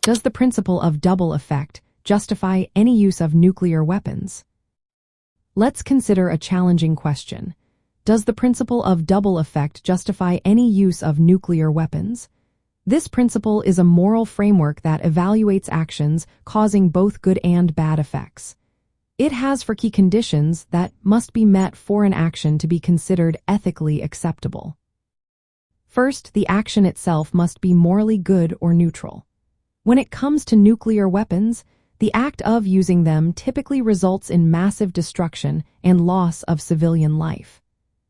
Does the principle of double effect justify any use of nuclear weapons? Let's consider a challenging question. Does the principle of double effect justify any use of nuclear weapons? This principle is a moral framework that evaluates actions causing both good and bad effects. It has four key conditions that must be met for an action to be considered ethically acceptable. First, the action itself must be morally good or neutral. When it comes to nuclear weapons, the act of using them typically results in massive destruction and loss of civilian life.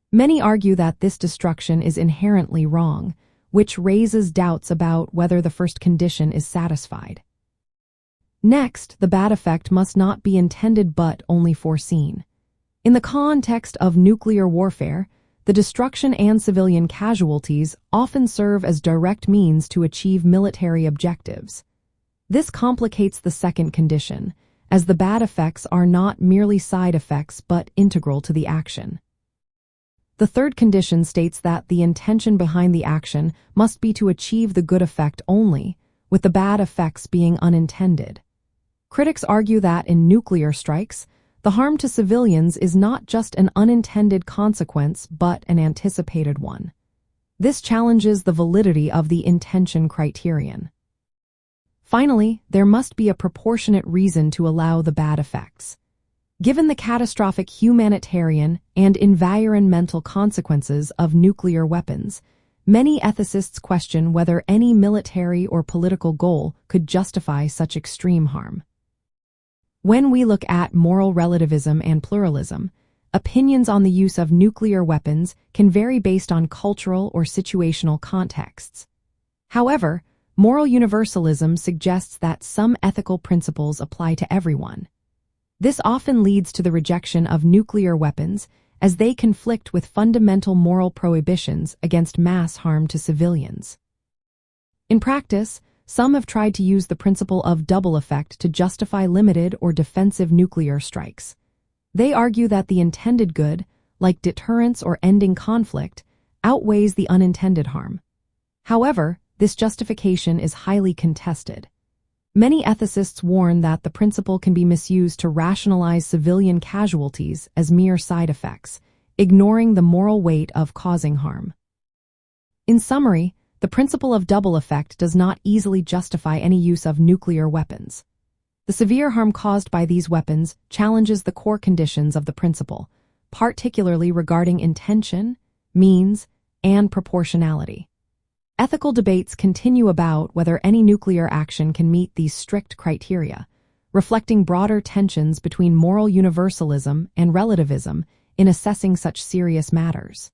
Many argue that this destruction is inherently wrong, which raises doubts about whether the first condition is satisfied. Next, the bad effect must not be intended but only foreseen. In the context of nuclear warfare, the destruction and civilian casualties often serve as direct means to achieve military objectives. This complicates the second condition, as the bad effects are not merely side effects but integral to the action. The third condition states that the intention behind the action must be to achieve the good effect only, with the bad effects being unintended. Critics argue that in nuclear strikes, the harm to civilians is not just an unintended consequence but an anticipated one. This challenges the validity of the intention criterion. Finally, there must be a proportionate reason to allow the bad effects. Given the catastrophic humanitarian and environmental consequences of nuclear weapons, many ethicists question whether any military or political goal could justify such extreme harm. When we look at moral relativism and pluralism, opinions on the use of nuclear weapons can vary based on cultural or situational contexts. However, moral universalism suggests that some ethical principles apply to everyone. This often leads to the rejection of nuclear weapons as they conflict with fundamental moral prohibitions against mass harm to civilians. In practice, some have tried to use the principle of double effect to justify limited or defensive nuclear strikes. They argue that the intended good, like deterrence or ending conflict, outweighs the unintended harm. However, this justification is highly contested. Many ethicists warn that the principle can be misused to rationalize civilian casualties as mere side effects, ignoring the moral weight of causing harm. In summary, the principle of double effect does not easily justify any use of nuclear weapons. The severe harm caused by these weapons challenges the core conditions of the principle, particularly regarding intention, means, and proportionality. Ethical debates continue about whether any nuclear action can meet these strict criteria, reflecting broader tensions between moral universalism and relativism in assessing such serious matters.